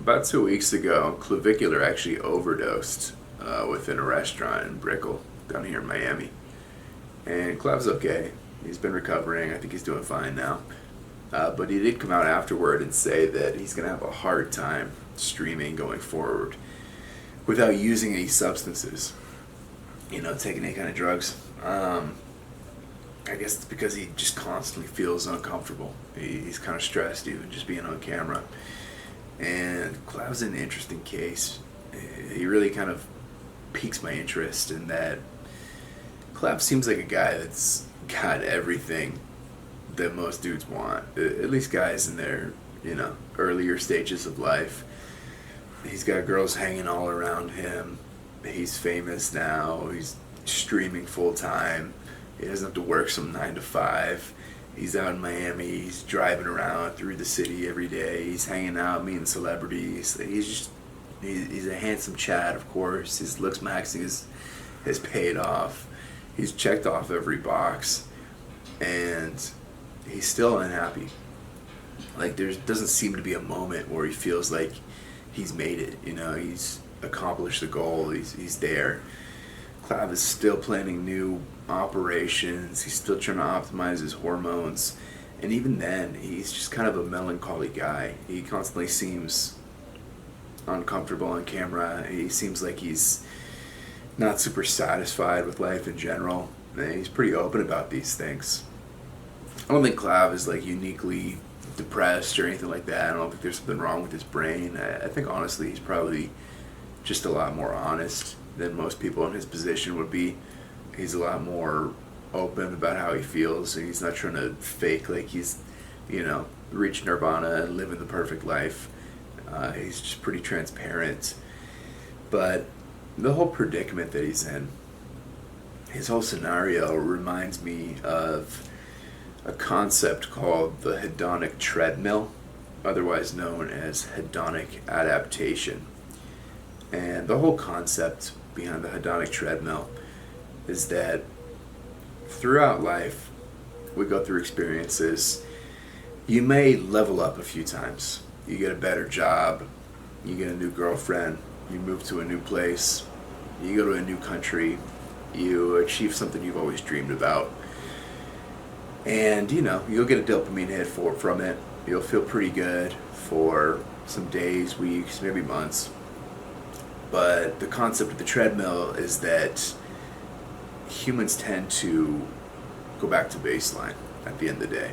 About 2 weeks ago, Clavicular actually overdosed within a restaurant in Brickell down here in Miami. And Clav's okay. He's been recovering. I think he's doing fine now. But he did come out afterward and say that he's going to have a hard time streaming going forward without using any substances, taking any kind of drugs. I guess it's because he just constantly feels uncomfortable. He's kind of stressed even just being on camera. And Cloud's an interesting case. He really kind of piques my interest in that Clav seems like a guy that's got everything that most dudes want. At least guys in their, earlier stages of life. He's got girls hanging all around him. He's famous now. He's streaming full time. He doesn't have to work some 9 to 5. He's out in Miami. He's driving around through the city every day. He's hanging out, meeting celebrities. He's a handsome Chad, of course. His looks maxing has paid off. He's checked off every box, and he's still unhappy. Like, there doesn't seem to be a moment where he feels like he's made it. He's accomplished the goal. He's there. Clav is still planning new operations. He's still trying to optimize his hormones. And even then, he's just kind of a melancholy guy. He constantly seems uncomfortable on camera. He seems like he's not super satisfied with life in general. And he's pretty open about these things. I don't think Clav is like uniquely depressed or anything like that. I don't think there's something wrong with his brain. I think honestly he's probably just a lot more honest than most people in his position would be. He's a lot more open about how he feels, and he's not trying to fake like he's, reached nirvana and living the perfect life. He's just pretty transparent. But the whole predicament that he's in, his whole scenario reminds me of a concept called the Hedonic Treadmill, otherwise known as hedonic adaptation. And the whole concept behind the hedonic treadmill is that throughout life, we go through experiences. You may level up a few times. You get a better job, you get a new girlfriend, you move to a new place, you go to a new country, you achieve something you've always dreamed about. And, you'll get a dopamine hit from it. You'll feel pretty good for some days, weeks, maybe months. But the concept of the treadmill is that humans tend to go back to baseline at the end of the day.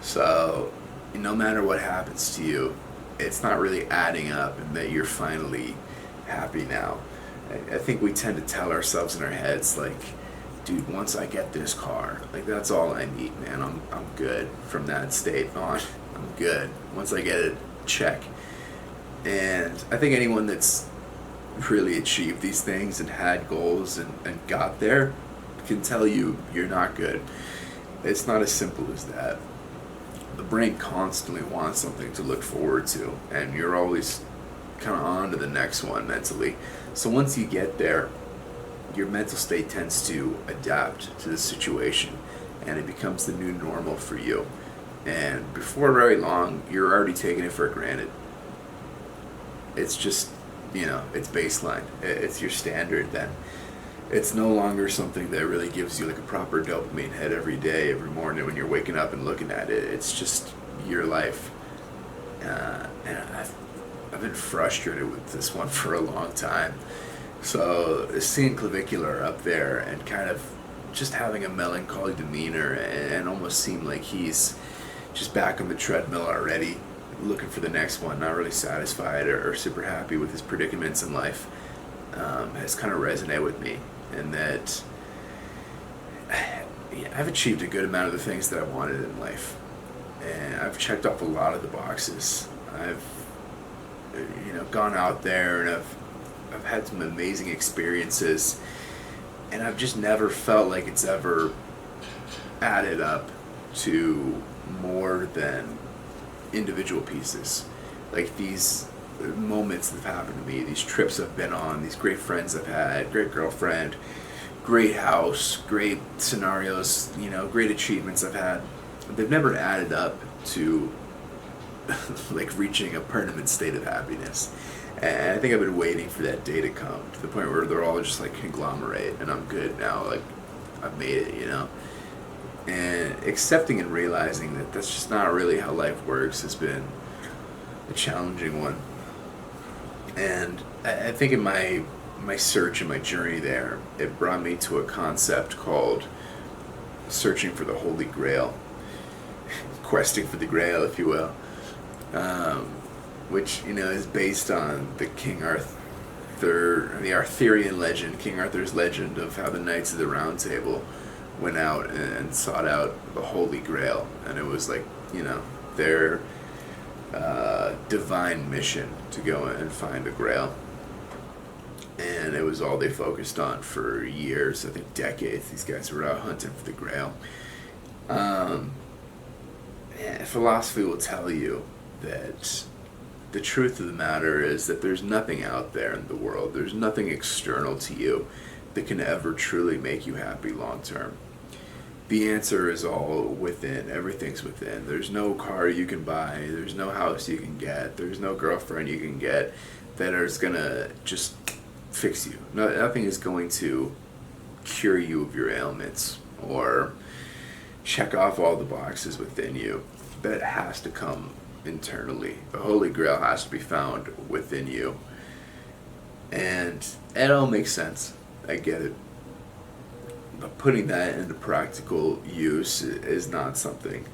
So no matter what happens to you, it's not really adding up and that you're finally happy now. I think we tend to tell ourselves in our heads, like, dude, once I get this car, like, that's all I need, man. I'm good from that state on. I'm good. Once I get it, check. And I think anyone that's really achieved these things and had goals and got there can tell you you're not good. It's not as simple as that. The brain constantly wants something to look forward to, and you're always kind of on to the next one mentally. So once you get there, your mental state tends to adapt to the situation, and it becomes the new normal for you. And before very long, you're already taking it for granted. It's just, it's baseline. It's your standard then. It's no longer something that really gives you like a proper dopamine hit every day, every morning when you're waking up and looking at it. It's just your life. And I've been frustrated with this one for a long time. So seeing Clavicular up there and kind of just having a melancholy demeanor and almost seem like he's just back on the treadmill already, looking for the next one, not really satisfied or super happy with his predicaments in life, has kind of resonated with me. And that I've achieved a good amount of the things that I wanted in life, and I've checked off a lot of the boxes. I've gone out there and I've had some amazing experiences, and I've just never felt like it's ever added up to more than individual pieces. Like these moments that have happened to me, these trips I've been on, these great friends I've had, great girlfriend, great house, great scenarios, great achievements I've had, they've never added up to like reaching a permanent state of happiness. And I think I've been waiting for that day to come, to the point where they're all just like conglomerate and I'm good now, like I've made it, you know? And accepting and realizing that that's just not really how life works has been a challenging one. And I think in my search and my journey there, it brought me to a concept called searching for the Holy Grail, questing for the Grail, if you will, which is based on the the Arthurian legend, King Arthur's legend of how the Knights of the Round Table went out and sought out the Holy Grail, and it was like their divine mission to go and find a Grail. And it was all they focused on for years, I think decades. These guys were out hunting for the Grail. Philosophy will tell you that the truth of the matter is that there's nothing out there in the world, there's nothing external to you that can ever truly make you happy long term. The answer is all within. Everything's within. There's no car you can buy, there's no house you can get, there's no girlfriend you can get that is gonna just fix you. Nothing is going to cure you of your ailments or check off all the boxes within you. That has to come internally. The Holy Grail has to be found within you. And it all makes sense. I get it. But putting that into practical use is not something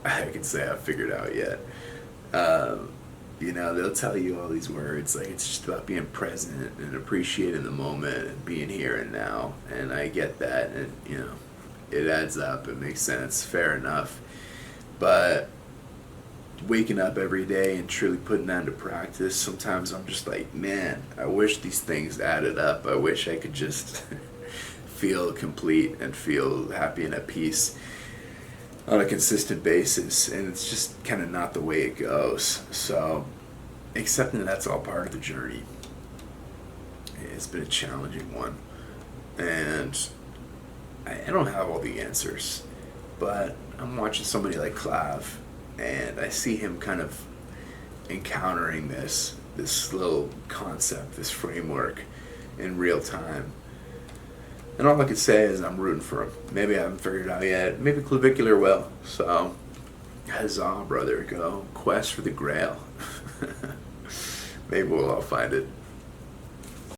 I can say I've figured out yet. They'll tell you all these words, like it's just about being present and appreciating the moment and being here and now. And I get that, and it adds up, it makes sense, fair enough. But waking up every day and truly putting that into practice, sometimes I'm just like, man, I wish these things added up. I wish I could just feel complete and feel happy and at peace on a consistent basis, and it's just kind of not the way it goes. So accepting that that's all part of the journey, it's been a challenging one, and I don't have all the answers, but I'm watching somebody like Clav, and I see him kind of encountering this little concept, this framework in real time. And all I could say is I'm rooting for him. Maybe I haven't figured it out yet. Maybe Clavicular will. So, huzzah, brother. Go quest for the Grail. Maybe we'll all find it.